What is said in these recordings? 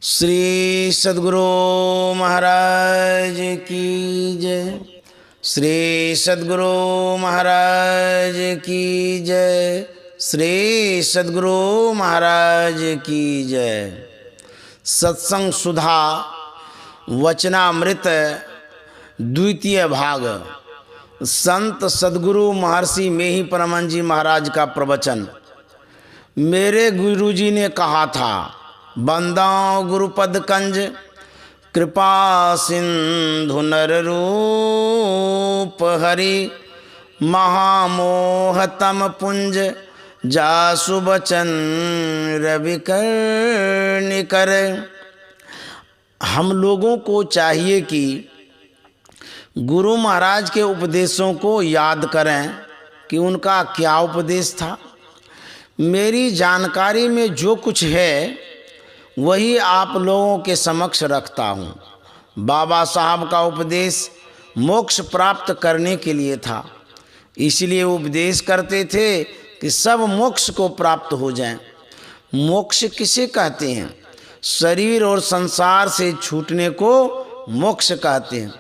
श्री सद्गुरु महाराज की जय। श्री सद्गुरु महाराज की जय। श्री सद्गुरु महाराज की जय। सत्संग सुधा वचनामृत द्वितीय भाग। संत सद्गुरु महर्षि मेही परमहंस जी महाराज का प्रवचन। मेरे गुरुजी ने कहा था, बंदा गुरुपद कंज कृपा सिंधु नर रूप हरि महामोह तम पुंज जासु बचन रवि कर निकर। हम लोगों को चाहिए कि गुरु महाराज के उपदेशों को याद करें कि उनका क्या उपदेश था। मेरी जानकारी में जो कुछ है वही आप लोगों के समक्ष रखता हूँ। बाबा साहब का उपदेश मोक्ष प्राप्त करने के लिए था, इसलिए उपदेश करते थे कि सब मोक्ष को प्राप्त हो जाएं। मोक्ष किसे कहते हैं? शरीर और संसार से छूटने को मोक्ष कहते हैं।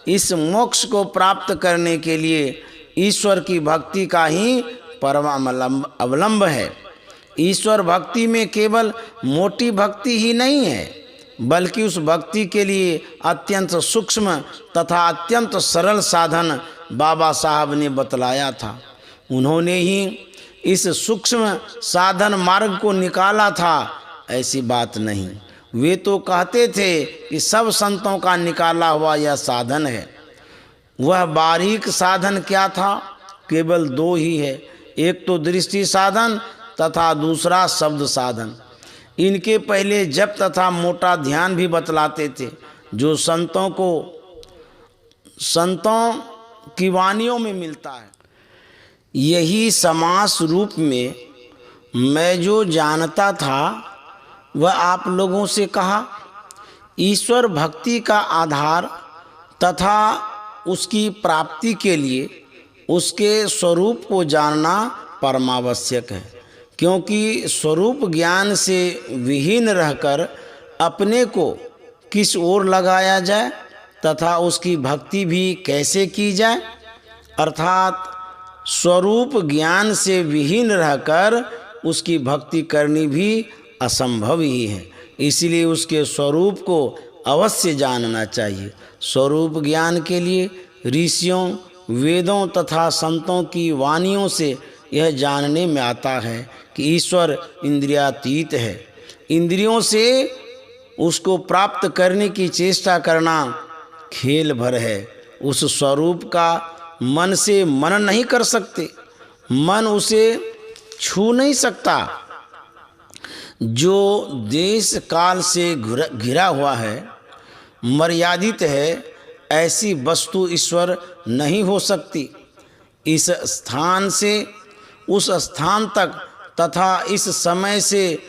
इस मोक्ष को प्राप्त करने के लिए ईश्वर की भक्ति का ही परम अवलंब है। ईश्वर भक्ति में केवल मोटी भक्ति ही नहीं है, बल्कि उस भक्ति के लिए अत्यंत सूक्ष्म तथा अत्यंत सरल साधन बाबा साहब ने बतलाया था। उन्होंने ही इस सूक्ष्म साधन मार्ग को निकाला था, ऐसी बात नहीं। वे तो कहते थे कि सब संतों का निकाला हुआ यह साधन है। वह बारीक साधन क्या था? केवल दो ही है, एक तो दृष्टि साधन तथा दूसरा शब्द साधन। इनके पहले जप तथा मोटा ध्यान भी बतलाते थे, जो संतों की वाणियों में मिलता है। यही समास रूप में मैं जो जानता था वह आप लोगों से कहा। ईश्वर भक्ति का आधार तथा उसकी प्राप्ति के लिए उसके स्वरूप को जानना परमावश्यक है, क्योंकि स्वरूप ज्ञान से विहीन रहकर अपने को किस ओर लगाया जाए तथा उसकी भक्ति भी कैसे की जाए, अर्थात स्वरूप ज्ञान से विहीन रहकर उसकी भक्ति करनी भी असंभव ही है। इसलिए उसके स्वरूप को अवश्य जानना चाहिए। स्वरूप ज्ञान के लिए ऋषियों, वेदों तथा संतों की वाणियों से यह जानने में आता है कि ईश्वर इंद्रियातीत है। इंद्रियों से उसको प्राप्त करने की चेष्टा करना खेल भर है। उस स्वरूप का मन से मनन नहीं कर सकते, मन उसे छू नहीं सकता। जो देश काल से घिरा हुआ है, मर्यादित है, ऐसी वस्तु ईश्वर नहीं हो सकती। इस स्थान से उस स्थान तक तथा इस समय से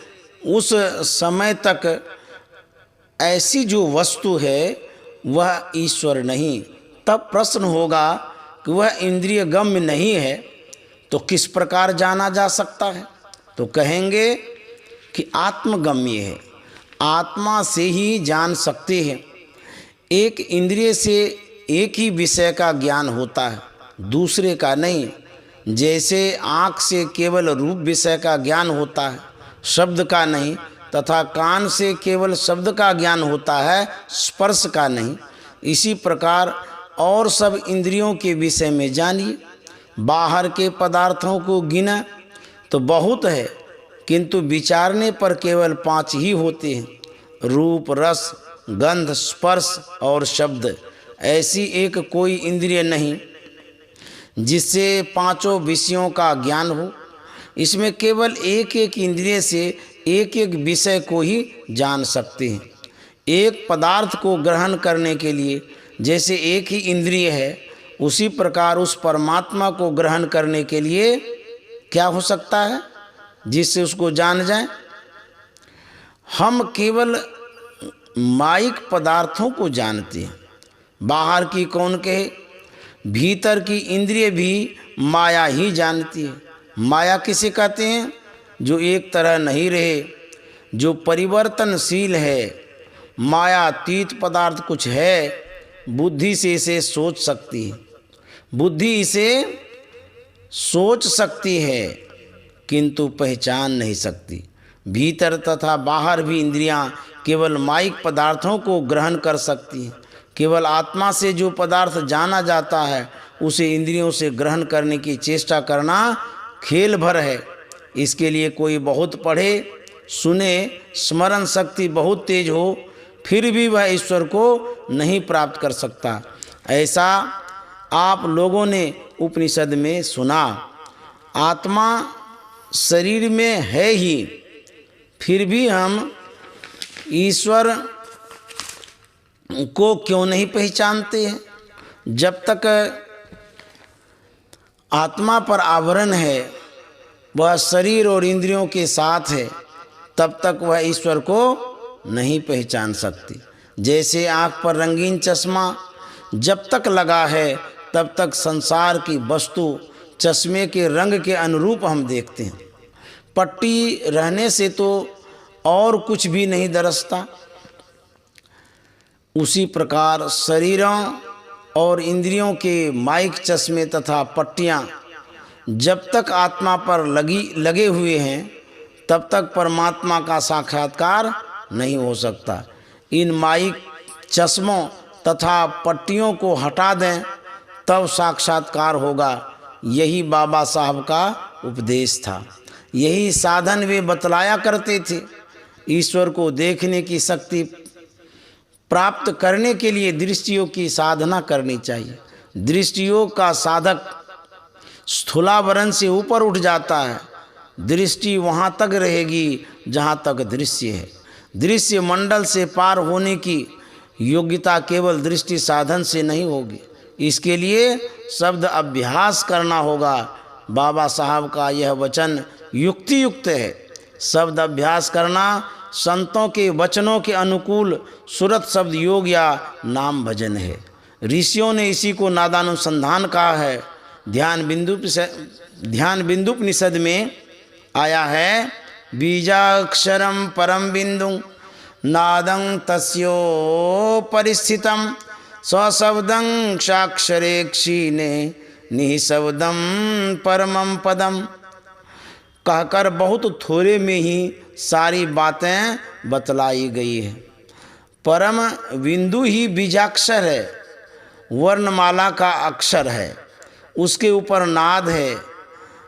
उस समय तक ऐसी जो वस्तु है वह ईश्वर नहीं। तब प्रश्न होगा कि वह इंद्रिय गम्य नहीं है तो किस प्रकार जाना जा सकता है? तो कहेंगे कि आत्मगम्य है, आत्मा से ही जान सकते हैं। एक इंद्रिय से एक ही विषय का ज्ञान होता है, दूसरे का नहीं। जैसे आँख से केवल रूप विषय का ज्ञान होता है, शब्द का नहीं, तथा कान से केवल शब्द का ज्ञान होता है, स्पर्श का नहीं। इसी प्रकार और सब इंद्रियों के विषय में जानिए। बाहर के पदार्थों को गिना तो बहुत है, किंतु विचारने पर केवल 5 ही होते हैं, रूप, रस, गंध, स्पर्श और शब्द। ऐसी एक कोई इंद्रिय नहीं जिससे 5 विषयों का ज्ञान हो। इसमें केवल एक एक इंद्रिय से एक एक विषय को ही जान सकते हैं। एक पदार्थ को ग्रहण करने के लिए जैसे एक ही इंद्रिय है, उसी प्रकार उस परमात्मा को ग्रहण करने के लिए क्या हो सकता है जिससे उसको जान जाए? हम केवल माइक पदार्थों को जानते हैं, बाहर की कौन कहे, भीतर की इंद्रिय भी माया ही जानती है। माया किसे कहते हैं? जो एक तरह नहीं रहे, जो परिवर्तनशील है, मायातीत पदार्थ कुछ है, बुद्धि से इसे सोच सकती है, बुद्धि इसे सोच सकती है किंतु पहचान नहीं सकती। भीतर तथा बाहर भी इंद्रियां केवल माइक पदार्थों को ग्रहण कर सकती हैं। केवल आत्मा से जो पदार्थ जाना जाता है उसे इंद्रियों से ग्रहण करने की चेष्टा करना खेल भर है। इसके लिए कोई बहुत पढ़े सुने, स्मरण शक्ति बहुत तेज हो, फिर भी वह ईश्वर को नहीं प्राप्त कर सकता। ऐसा आप लोगों ने उपनिषद में सुना। आत्मा शरीर में है ही, फिर भी हम ईश्वर को क्यों नहीं पहचानते हैं? जब तक आत्मा पर आवरण है, वह शरीर और इंद्रियों के साथ है, तब तक वह ईश्वर को नहीं पहचान सकती। जैसे आँख पर रंगीन चश्मा जब तक लगा है तब तक संसार की वस्तु चश्मे के रंग के अनुरूप हम देखते हैं। पट्टी रहने से तो और कुछ भी नहीं दरसता। उसी प्रकार शरीरों और इंद्रियों के माइक चश्मे तथा पट्टियाँ जब तक आत्मा पर लगे हुए हैं तब तक परमात्मा का साक्षात्कार नहीं हो सकता। इन माइक चश्मों तथा पट्टियों को हटा दें तब साक्षात्कार होगा। यही बाबा साहब का उपदेश था, यही साधन वे बतलाया करते थे। ईश्वर को देखने की शक्ति प्राप्त करने के लिए दृष्टियों की साधना करनी चाहिए। दृष्टियों का साधक स्थूलावरण से ऊपर उठ जाता है। दृष्टि वहाँ तक रहेगी जहाँ तक दृश्य है। दृश्य मंडल से पार होने की योग्यता केवल दृष्टि साधन से नहीं होगी। इसके लिए शब्द अभ्यास करना होगा। बाबा साहब का यह वचन युक्ति युक्त है। शब्द अभ्यास करना संतों के वचनों के अनुकूल सुरत शब्द योग या नाम भजन है। ऋषियों ने इसी को नादानुसंधान कहा है। ध्यान बिंदुपनिषद में आया है, बीजाक्षरम परम बिंदु नादं तस्यो परिस्थितम स्वशब्दं साक्षरे क्षीणे निःशब्दं परमं पदम। कहकर बहुत थोड़े में ही सारी बातें बतलाई गई है। परम बिंदु ही बीजाक्षर है, वर्णमाला का अक्षर है। उसके ऊपर नाद है।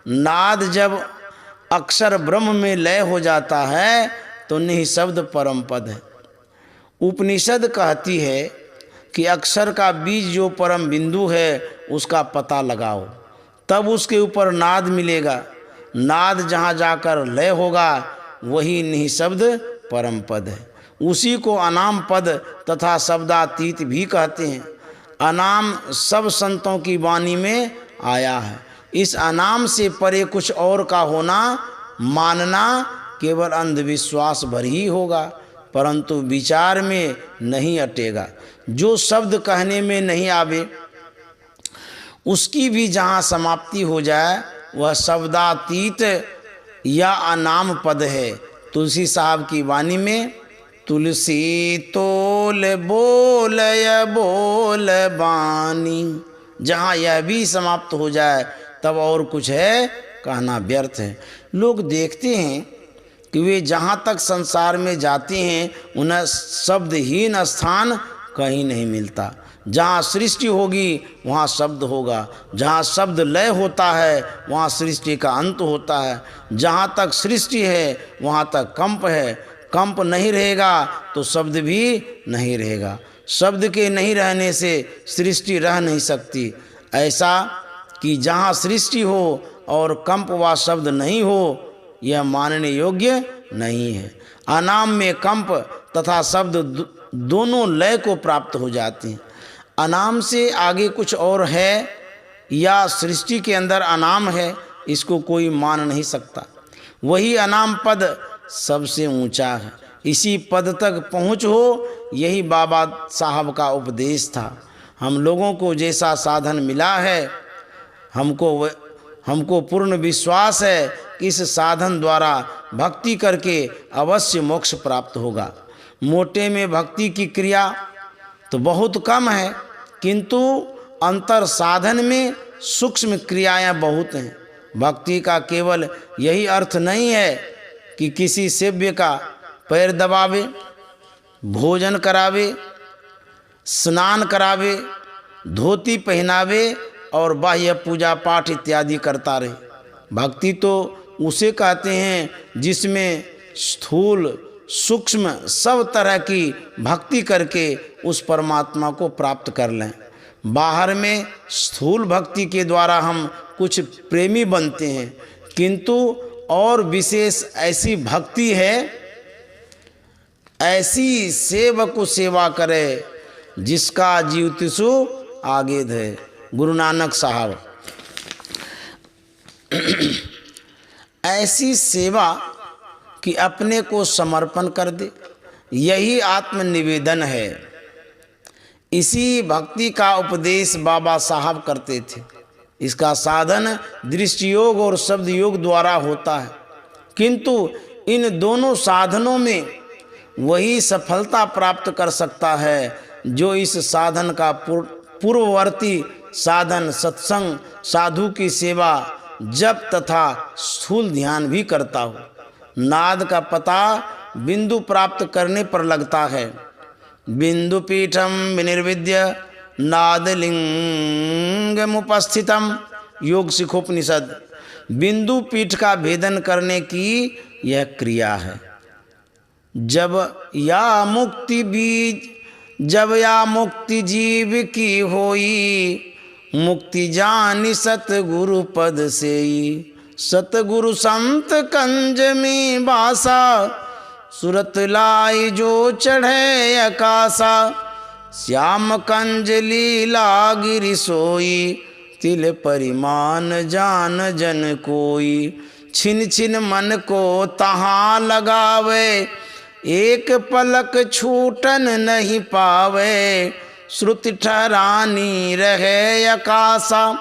नाद जब अक्षर ब्रह्म में लय हो जाता है तो निःशब्द परम पद है। उपनिषद कहती है कि अक्षर का बीज जो परम बिंदु है उसका पता लगाओ, तब उसके ऊपर नाद मिलेगा। नाद जहाँ जाकर लय होगा वही निःशब्द परम पद है। उसी को अनाम पद तथा शब्दातीत भी कहते हैं। अनाम सब संतों की वाणी में आया है। इस अनाम से परे कुछ और का होना मानना केवल अंधविश्वास भर ही होगा, परंतु विचार में नहीं अटेगा। जो शब्द कहने में नहीं आवे उसकी भी जहाँ समाप्ति हो जाए वह शब्दातीत या अनाम पद है। तुलसी साहब की वाणी में, तुलसी तोल बोलय बोल बानी, जहाँ यह भी समाप्त हो जाए तब और कुछ है कहना व्यर्थ है। लोग देखते हैं कि वे जहाँ तक संसार में जाते हैं उन्हें शब्दहीन स्थान कहीं नहीं मिलता। जहाँ सृष्टि होगी वहाँ शब्द होगा, जहाँ शब्द लय होता है वहाँ सृष्टि का अंत होता है। जहाँ तक सृष्टि है वहाँ तक कंप है। कंप नहीं रहेगा तो शब्द भी नहीं रहेगा। शब्द के नहीं रहने से सृष्टि रह नहीं सकती। ऐसा कि जहाँ सृष्टि हो और कंप व शब्द नहीं हो, यह मानने योग्य नहीं है। अनाम में कंप तथा शब्द दोनों लय को प्राप्त हो जाते हैं। अनाम से आगे कुछ और है या सृष्टि के अंदर अनाम है, इसको कोई मान नहीं सकता। वही अनाम पद सबसे ऊंचा है। इसी पद तक पहुँच हो, यही बाबा साहब का उपदेश था। हम लोगों को जैसा साधन मिला है, हमको पूर्ण विश्वास है कि इस साधन द्वारा भक्ति करके अवश्य मोक्ष प्राप्त होगा। मोटे में भक्ति की क्रिया तो बहुत कम है, किंतु अंतर साधन में सूक्ष्म क्रियाएं बहुत हैं। भक्ति का केवल यही अर्थ नहीं है कि किसी सेव्य का पैर दबावे, भोजन करावे, स्नान करावे, धोती पहनावे और बाह्य पूजा पाठ इत्यादि करता रहे। भक्ति तो उसे कहते हैं जिसमें स्थूल सूक्ष्म सब तरह की भक्ति करके उस परमात्मा को प्राप्त कर लें। बाहर में स्थूल भक्ति के द्वारा हम कुछ प्रेमी बनते हैं, किंतु और विशेष ऐसी भक्ति है, ऐसी सेवक को सेवा करे जिसका जीव तिसु आगेद है। गुरु नानक साहब ऐसी सेवा कि अपने को समर्पण कर दे, यही आत्मनिवेदन है। इसी भक्ति का उपदेश बाबा साहब करते थे। इसका साधन दृष्टि योग और शब्द योग द्वारा होता है, किंतु इन दोनों साधनों में वही सफलता प्राप्त कर सकता है जो इस साधन का पूर्ववर्ती साधन सत्संग, साधु की सेवा, जप तथा स्थूल ध्यान भी करता हो। नाद का पता बिंदु प्राप्त करने पर लगता है। बिंदु पीठम विनिर्विद्य नादलिंगमुपस्थितम, योग सिखोपनिषद। बिंदु पीठ का भेदन करने की यह क्रिया है। जब या मुक्ति जीव की होई, मुक्ति जानी सतगुरु पद सेई। सतगुरु संत कंज में बासा, सुरत लाई जो चढ़े आकाशा। श्याम कंज लीला गिरि सोई, तिल परिमाण जान जन कोई। छिन छिन मन को तहाँ लगावे, एक पलक छूटन नहीं पावे। श्रुति ठहरानी रहे आकाशा,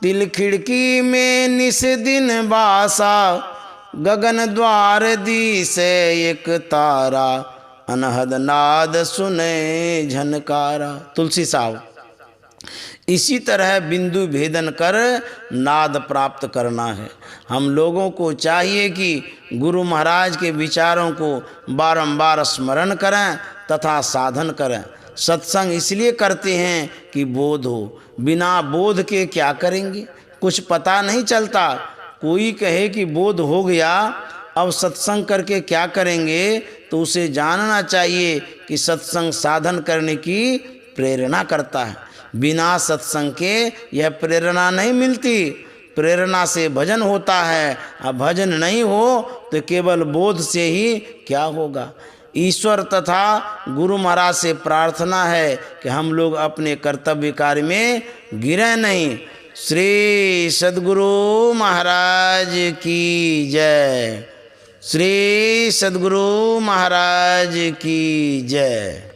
तिल खिड़की में निस दिन बासा। गगन द्वार दी से एक तारा, अनहद नाद सुने झनकारा। तुलसी साहब। इसी तरह बिंदु भेदन कर नाद प्राप्त करना है। हम लोगों को चाहिए कि गुरु महाराज के विचारों को बारंबार स्मरण करें तथा साधन करें। सत्संग इसलिए करते हैं कि बोध हो, बिना बोध के क्या करेंगे, कुछ पता नहीं चलता। कोई कहे कि बोध हो गया, अब सत्संग करके क्या करेंगे, तो उसे जानना चाहिए कि सत्संग साधन करने की प्रेरणा करता है। बिना सत्संग के यह प्रेरणा नहीं मिलती। प्रेरणा से भजन होता है, अब भजन नहीं हो तो केवल बोध से ही क्या होगा। ईश्वर तथा गुरु महाराज से प्रार्थना है कि हम लोग अपने कर्तव्य कार्य में गिरे नहीं। श्री सद्गुरु महाराज की जय। श्री सद्गुरु महाराज की जय।